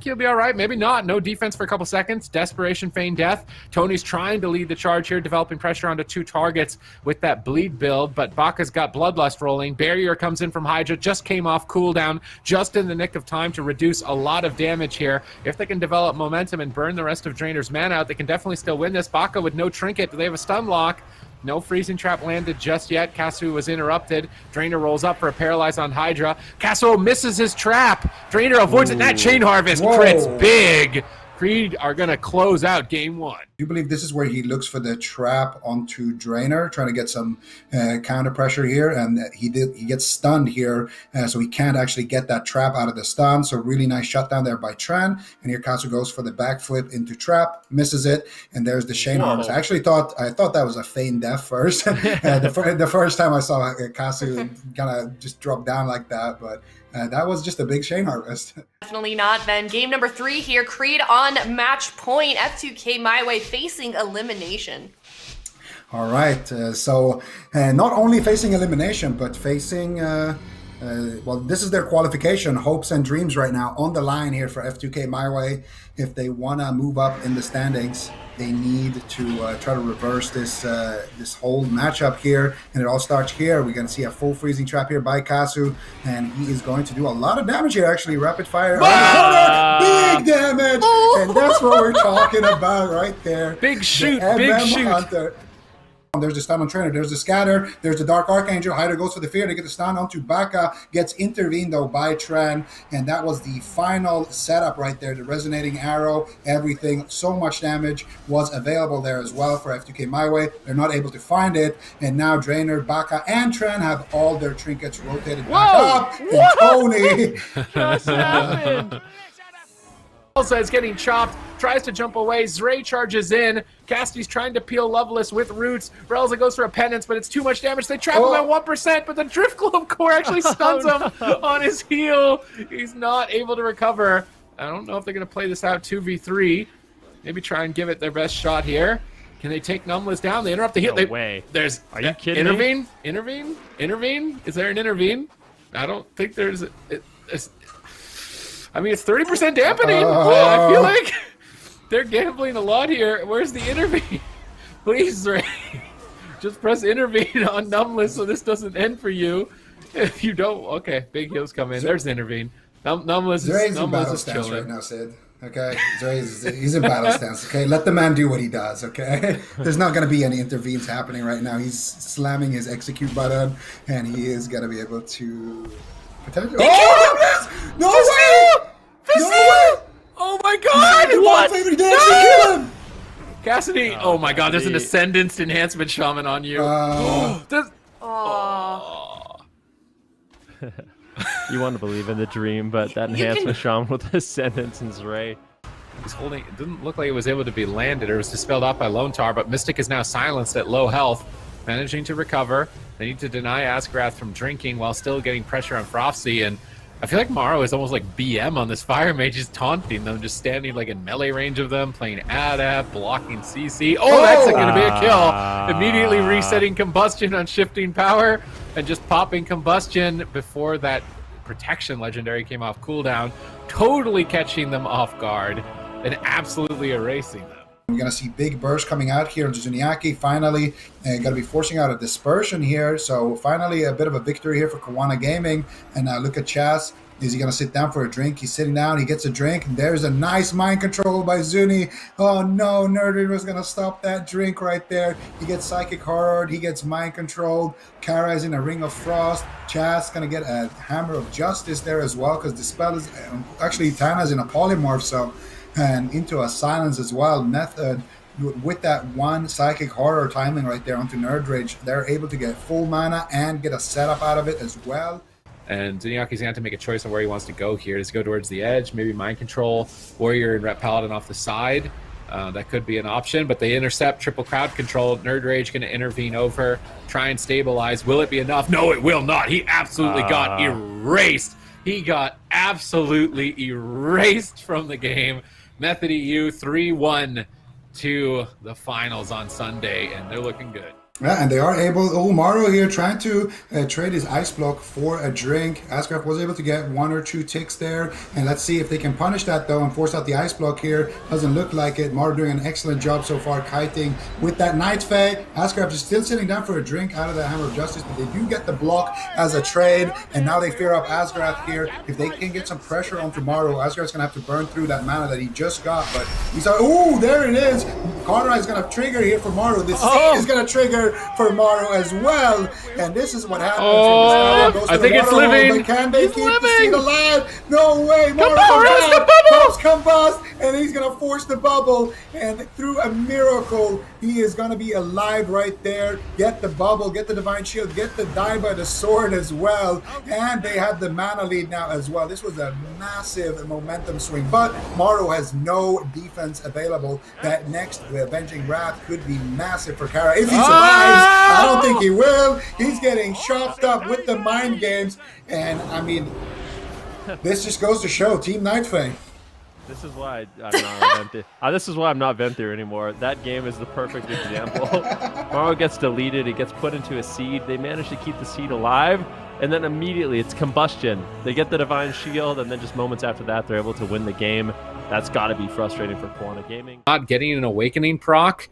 He'll be all right. Maybe not. No defense for a couple seconds. Desperation, feign death. Tony's trying to lead the charge here, developing pressure onto 2 targets with that bleed build, but Baka's got Bloodlust rolling. Barrier comes in from Hydra, just came off cooldown, just in the nick of time to reduce a lot of damage here. If they can develop momentum and burn the rest of Drainer's mana out, they can definitely still win this. Baka with no trinket. Do they have a stun lock? No freezing trap landed just yet. Kasu was interrupted. Drainer rolls up for a paralyze on Hydra. Kasu misses his trap. Drainer avoids it. That chain harvest crits big. Creed are going to close out game 1. Do you believe this is where he looks for the trap onto Drainer, trying to get some counter pressure here, and he gets stunned here, so he can't actually get that trap out of the stun. So really nice shutdown there by Tran, and here Kasu goes for the backflip into trap, misses it, and there's the Shane Harvest. I actually thought that was a feign death first. The first time I saw Kasu kind of just drop down like that, but that was just a big Shane Harvest. Definitely not then. Game number 3 here. Creed on match point. F2K My Way facing elimination. All right. So not only facing elimination, but facing... well, this is their qualification, hopes and dreams right now on the line here for F2K My Way. If they want to move up in the standings, they need to try to reverse this this whole matchup here, and it all starts here. We're going to see a full freezing trap here by Kasu, and he is going to do a lot of damage here, actually. Rapid fire. Big damage! And that's what we're talking about right there. Big shoot, big shoot. Hunter. There's the stun on Trainer, there's the scatter, there's the Dark Archangel. Hydra goes for the fear to get the stun onto Baka, gets intervened though by Tran, and that was the final setup right there. The resonating arrow, everything, so much damage was available there as well for F2K My Way. They're not able to find it, and now Drainer, Baka, and Tran have all their trinkets rotated back up. And Tony just happened. Elsa is getting chopped, tries to jump away. Zray charges in. Casty's trying to peel Loveless with roots. Relza goes for a penance, but it's too much damage. They trap him at 1%, but the Drift Globe Core actually stuns him on his heel. He's not able to recover. I don't know if they're going to play this out 2v3. Maybe try and give it their best shot here. Can they take Numbless down? They interrupt the hit. No way. There's Are you kidding intervene? me? Intervene? Is there an intervene? I don't think there's... I mean, it's 30% dampening. I feel like they're gambling a lot here. Where's the intervene? Please, Ray. Just press intervene on Numbless so this doesn't end for you. If you don't, okay, big heals come in. There's the intervene. Numbless is chilling right now, Sid. Okay, he's in battle stance. Okay, let the man do what he does. Okay, there's not going to be any intervenes happening right now. He's slamming his execute button, and he is going to be able to. Potentially. Oh, no way! No way! Oh my God! What? He did actually kill him. Cassidy! Oh my God! There's an Ascendance enhancement shaman on you. You want to believe in the dream, but that enhancement shaman with Ascendance and Zray. He's holding. It didn't look like it was able to be landed, or it was dispelled off by Lone Tar. But Mystic is now silenced at low health, managing to recover. They need to deny Askrath from drinking while still getting pressure on Frosty, and I feel like Morrow is almost like BM on this Fire Mage. He's taunting them, just standing like in melee range of them, playing ADAP, blocking CC. Oh, that's going to be a kill. Immediately resetting Combustion on shifting power and just popping Combustion before that Protection Legendary came off cooldown, totally catching them off guard and absolutely erasing them. We're going to see big burst coming out here. Zuniaki finally going to be forcing out a dispersion here. So finally a bit of a victory here for Kawana Gaming. And now look at Chaz. Is he going to sit down for a drink? He's sitting down. He gets a drink. And there's a nice mind control by Zuni. Oh no, Nerdry was going to stop that drink right there. He gets Psychic Horror. He gets mind controlled. Kara is in a Ring of Frost. Chaz going to get a Hammer of Justice there as well, because the spell is... actually, Tana's in a Polymorph, so... and into a silence as well. Method with that one Psychic Horror timing right there onto Nerd Rage, they're able to get full mana and get a setup out of it as well. And Zuniaki's gonna have to make a choice on where he wants to go here. Does he go towards the edge? Maybe Mind Control, Warrior and Ret Paladin off the side. That could be an option, but they intercept triple crowd control. Nerd Rage gonna intervene over, try and stabilize. Will it be enough? No, it will not. He absolutely got erased. He got absolutely erased from the game. Method EU 3-1 to the finals on Sunday, and they're looking good. Yeah, and they are able. Oh, Mario here trying to trade his ice block for a drink. Ascraft was able to get 1 or 2 ticks there, and let's see if they can punish that though and force out the ice block here. Doesn't look like it. Mario doing an excellent job so far kiting with that Night Fae. Ascraft is still sitting down for a drink out of the Hammer of Justice, but they do get the block as a trade, and now they fear up Ascraft here. If they can get some pressure onto Mario, Ascraft's gonna have to burn through that mana that he just got. But he's oh, there it is. Cauterize is gonna trigger here for Mario. The seed is gonna trigger for Mario as well, and this is what happens. I think it's living. Can they keep the seed alive? No way. Mario combust, and he's gonna force the bubble, and through a miracle, he is gonna be alive right there. Get the bubble, get the divine shield, get the die by the sword as well, and they have the mana lead now as well. This was a massive momentum swing, but Mario has no defense available. That next Avenging Wrath could be massive for Kara if he survives. I don't think he will. He's getting chopped up with the mind games, and I mean, this just goes to show Team Night Fae. This is why I'm not Venthyr. This is why I'm not Venthyr anymore. That game is the perfect example. Mario gets deleted. He gets put into a seed. They manage to keep the seed alive, and then immediately it's combustion. They get the divine shield, and then just moments after that, they're able to win the game. That's got to be frustrating for Quanta Gaming. Not getting an awakening proc.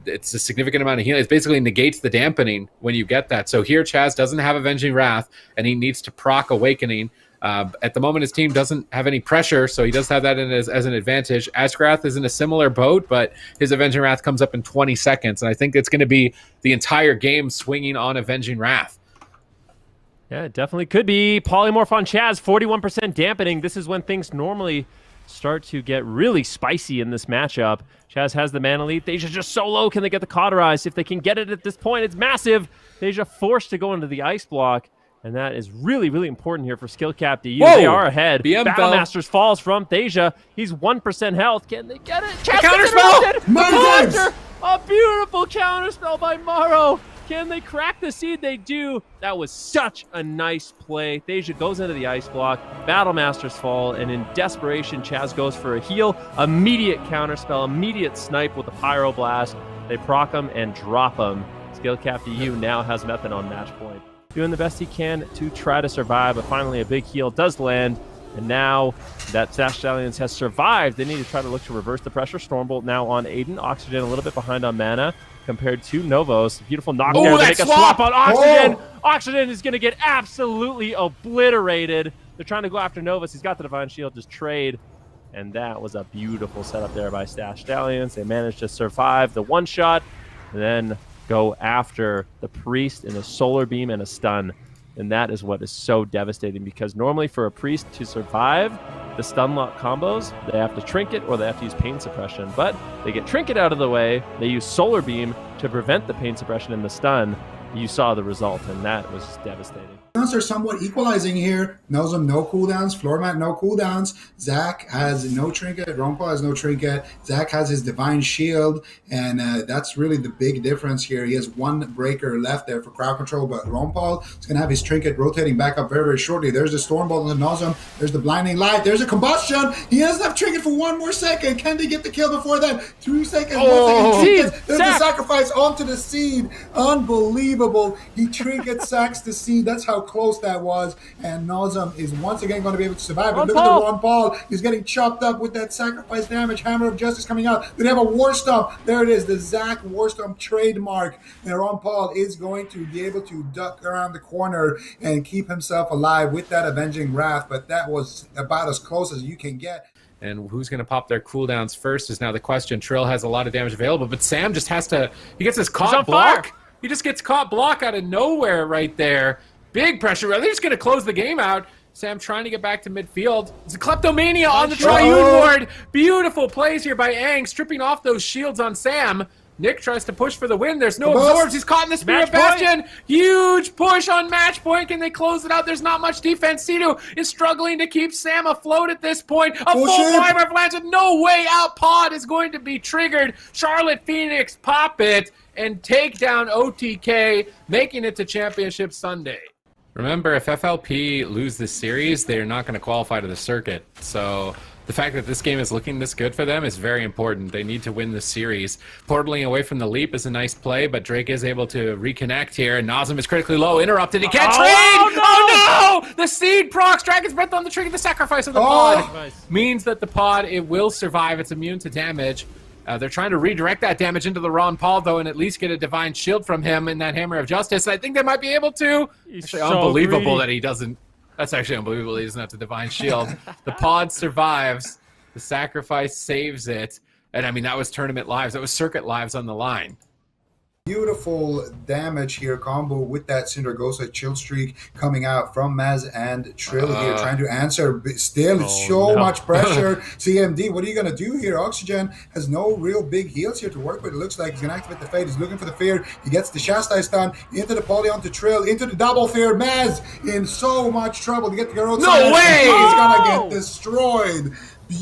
It's a significant amount of healing. It basically negates the dampening when you get that. So here Chaz doesn't have Avenging Wrath, and he needs to proc Awakening. At the moment, his team doesn't have any pressure, so he does have that as an advantage. Ascrath is in a similar boat, but his Avenging Wrath comes up in 20 seconds, and I think it's going to be the entire game swinging on Avenging Wrath. Yeah, it definitely could be. Polymorph on Chaz, 41% dampening. This is when things normally start to get really spicy in this matchup. Chaz has the mana lead. Deja just so low. Can they get the Cauterize? If they can get it at this point, it's massive. Deja forced to go into the ice block, and that is really, really important here for Skill Cap DU. They are ahead. Battlemasters falls from Deja. He's 1% health. Can they get it? Chaz counterspell! A beautiful counterspell by Morrow. Can they crack the seed? They do. That was such a nice play. Deja goes into the ice block. Battlemasters fall, and in desperation, Chaz goes for a heal. Immediate counterspell, immediate snipe with a Pyroblast. They proc him and drop him. Skill Cap DU now has Method on match point. Doing the best he can to try to survive, but finally a big heal does land. And now that Sash Stallions has survived, they need to try to look to reverse the pressure. Stormbolt now on Aiden. Oxygen a little bit behind on mana compared to Novos. Beautiful knockdown to make a swap on Oxygen. Oxygen is going to get absolutely obliterated. They're trying to go after Novos. He's got the Divine Shield, just trade. And that was a beautiful setup there by Stash Stallions. They managed to survive the one-shot and then go after the Priest in a Solar Beam and a stun. And that is what is so devastating, because normally for a Priest to survive the stun lock combos, they have to Trinket or they have to use Pain Suppression. But they get Trinket out of the way, they use Solar Beam to prevent the Pain Suppression and the stun. You saw the result, and that was devastating. Are somewhat equalizing here. Nozum, no cooldowns. Floormat, no cooldowns. Zach has no trinket. Rompal has no trinket. Zach has his Divine Shield, and that's really the big difference here. He has one breaker left there for crowd control, but Rompal is going to have his trinket rotating back up very, very shortly. There's the Stormbolt on the Nozum. There's the Blinding Light. There's a Combustion. He doesn't have trinket for one more second. Can they get the kill before that? 2 seconds. 1 second. There's the sacrifice onto the seed. Unbelievable. He trinket sacks the seed. That's how close that was, and Nozum is once again going to be able to survive. But look at the Ron Paul. He's getting chopped up with that sacrifice damage. Hammer of Justice coming out. They have a War Stomp. There it is, the Zach War Stomp trademark. And Ron Paul is going to be able to duck around the corner and keep himself alive with that Avenging Wrath, but that was about as close as you can get. And who's going to pop their cooldowns first is now the question. Trill has a lot of damage available, but Sam just has to, he gets his caught block. Fire. He just gets caught block out of nowhere right there. Big pressure. They're just going to close the game out. Sam trying to get back to midfield. It's a Kleptomania on the Triune Ward. Beautiful plays here by Aang, stripping off those shields on Sam. Nick tries to push for the win. There's no absorbs. He's caught in the Spirit Bastion. Huge push on match point. Can they close it out? There's not much defense. Sidu is struggling to keep Sam afloat at this point. A full Fire Breath lands with no way out. Pod is going to be triggered. Charlotte Phoenix pop it and take down OTK, making it to Championship Sunday. Remember, if FLP lose this series, they're not going to qualify to the circuit. So The fact that this game is looking this good for them is very important. They need to win the series. Portaling away from the leap is a nice play, but Drake is able to reconnect here. And Nazem is critically low, interrupted. He can't trade! Oh no! The seed procs, Dragon's Breath on the trigger, the sacrifice of the pod. Means that the pod, it will survive. It's immune to damage. They're trying to redirect that damage into the Ron Paul, though, and at least get a Divine Shield from him in that Hammer of Justice. I think they might be able to. Actually, so unbelievable greedy. that he doesn't. That's actually unbelievable. He doesn't have the Divine Shield. The pod survives. The sacrifice saves it. And, I mean, that was tournament lives. That was circuit lives on the line. Beautiful damage here, combo with that Syndragosa chill streak coming out from Maz and Trill here, trying to answer. But still, it's so much pressure. CMD, what are you going to do here? Oxygen has no real big heals here to work with. It looks like he's going to activate the Fate. He's looking for the Fear. He gets the Chastise stun into the Poly onto Trill, into the double Fear. Maz in so much trouble to get the Garrote. No way! He's going to get destroyed.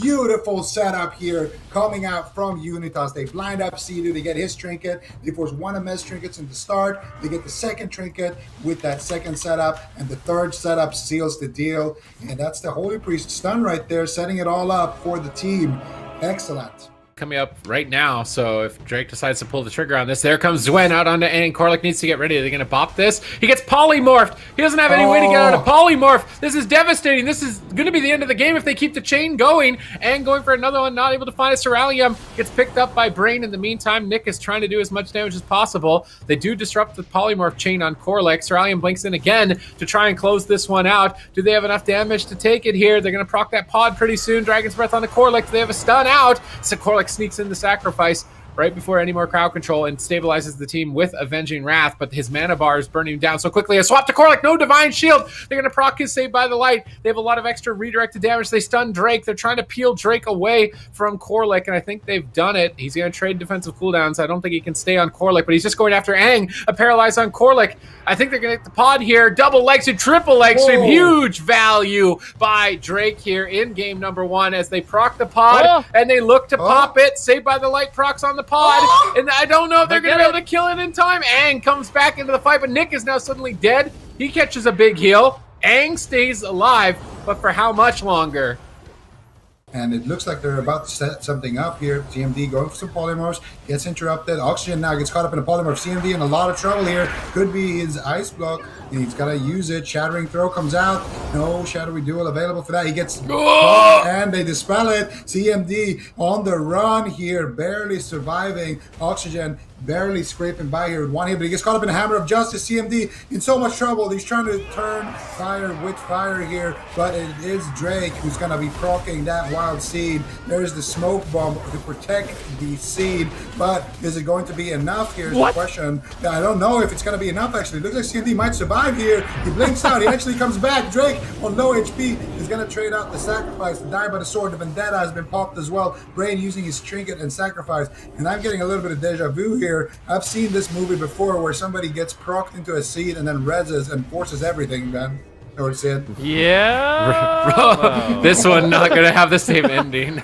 Beautiful setup here coming out from Unitas. They blind up Sea-Doo. They get his trinket. They force one of Mez trinkets in the start. They get the second trinket with that second setup. And the third setup seals the deal. And that's the Holy Priest stun right there, setting it all up for the team. Excellent. Coming up right now, so if Drake decides to pull the trigger on this, there comes Zwen out onto Aang. Korlik needs to get ready. Are they going to bop this? He gets polymorphed. He doesn't have any way to get out of polymorph. This is devastating. This is going to be the end of the game if they keep the chain going. Aang going for another one, not able to find a Ceruleum. Gets picked up by Brain. In the meantime, Nick is trying to do as much damage as possible. They do disrupt the polymorph chain on Korlik. Ceruleum blinks in again to try and close this one out. Do they have enough damage to take it here? They're going to proc that pod pretty soon. Dragon's Breath on the Korlik. Do they have a stun out? So Korlik sneaks in the sacrifice right before any more crowd control and stabilizes the team with Avenging Wrath, but his mana bar is burning down so quickly. A swap to Korlik, no Divine Shield. They're going to proc his Saved by the Light. They have a lot of extra redirected damage. They stun Drake. They're trying to peel Drake away from Korlik, and I think they've done it. He's going to trade defensive cooldowns. I don't think he can stay on Korlik, but he's just going after Aang. A paralyze on Korlik. I think they're going to get the pod here. Double leg stream, triple leg stream. Huge value by Drake here in game number one as they proc the pod and they look to pop it. Saved by the Light procs on the pod. And I don't know if they're going to be able to kill it in time. Aang comes back into the fight, but Nick is now suddenly dead. He catches a big heal. Aang stays alive, but for how much longer? And it looks like they're about to set something up here. CMD going for some polymorphs, gets interrupted. Oxygen now gets caught up in a polymorph. CMD in a lot of trouble here. Could be his ice block. He's got to use it. Shattering Throw comes out. No Shadowy Duel available for that. He gets caught and they dispel it. CMD on the run here, barely surviving. Oxygen barely scraping by here with one hit, but he gets caught up in a Hammer of Justice. CMD in so much trouble. He's trying to turn fire with fire here, but it is Drake who's going to be proccing that Wild Seed. There's the Smoke Bomb to protect the Seed, but is it going to be enough? Here's the question. I don't know if it's going to be enough, actually. It looks like CMD might survive here. He blinks out. He actually comes back. Drake on low HP is going to trade out the Sacrifice. The Die by the Sword. The Vendetta has been popped as well. Brain using his Trinket and Sacrifice. And I'm getting a little bit of deja vu here. I've seen this movie before where somebody gets procced into a seed and then reses and forces everything, man. Or it's it. Yeah. This one not going to have the same ending.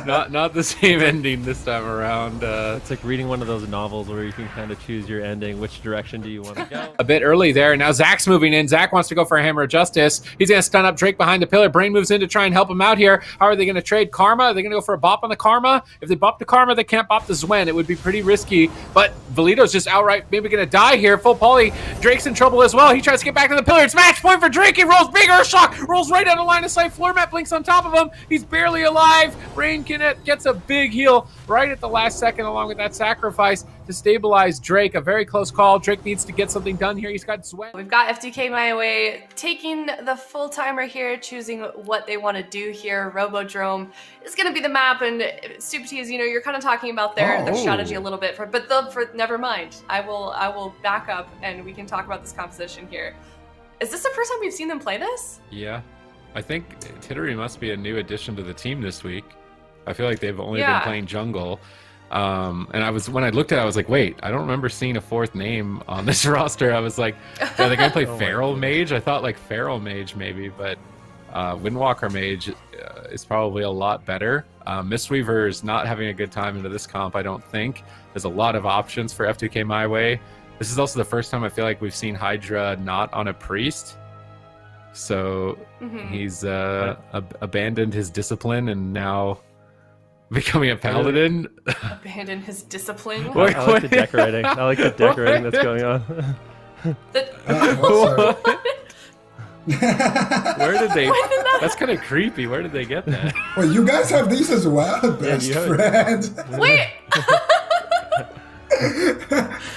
Not the same ending this time around. It's like reading one of those novels where you can kind of choose your ending. Which direction do you want to go? A bit early there. Now Zach's moving in. Zach wants to go for a Hammer of Justice. He's going to stun up Drake behind the pillar. Brain moves in to try and help him out here. How are they going to trade Karma? Are they going to go for a bop on the Karma? If they bop the Karma, they can't bop the Zwen. It would be pretty risky. But Valito's just outright maybe going to die here. Full poly. Drake's in trouble as well. He tries to get back to the pillar. It's match point for Drake. He rolls big Earth Shock. Rolls right out of line of sight. Floor mat blinks on top of him. He's barely alive. Brain gets a big heal right at the last second along with that sacrifice to stabilize Drake. A very close call. Drake needs to get something done here. He's got Zwen. We've got FDK My Way taking the full timer here, choosing what they want to do here. Robodrome is going to be the map, and Super T, as you know, you're kind of talking about their strategy a little bit never mind. I will back up and we can talk about this composition here. Is this the first time we've seen them play this? Yeah. I think Tittery must be a new addition to the team this week. I feel like they've only been playing jungle. And when I looked at it, I was like, wait, I don't remember seeing a fourth name on this roster. I was like, are they going to play Feral Mage? I thought like Feral Mage maybe, but Windwalker Mage is probably a lot better. Mistweaver is not having a good time into this comp, I don't think. There's a lot of options for F2K My Way. This is also the first time I feel like we've seen Hydra not on a Priest. So he's abandoned his discipline and now becoming a paladin. Abandon his discipline. I like the decorating. I like the decorating that's going on. Where did they? That's kind of creepy. Where did they get that? Well, you guys have these as well, best friends. Wait.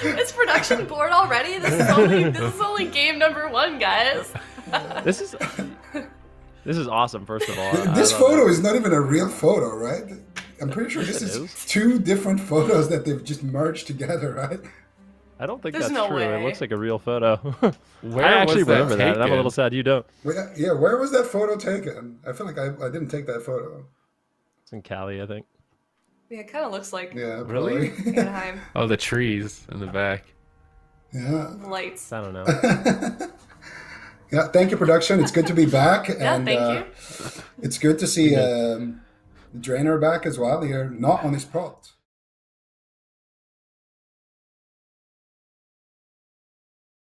It's production board already. This is only game number 1, guys. This is awesome. First of all, This photo is not even a real photo, right? I'm pretty sure this is 2 different photos that they've just merged together, right? I don't think There's that's no true. way. It looks like a real photo. Where I actually was that remember that, and I'm a taken? little sad you don't. Yeah, where was that photo taken? I feel like I didn't take that photo. It's in Cali, I think. Yeah, it kind of looks like Yeah, Really? probably. Anaheim. Oh, the trees in the back. Yeah. Lights. I don't know. Yeah, thank you, production. It's good to be back. Yeah, and thank you. It's good to see Drainer back as well here, not on his prot.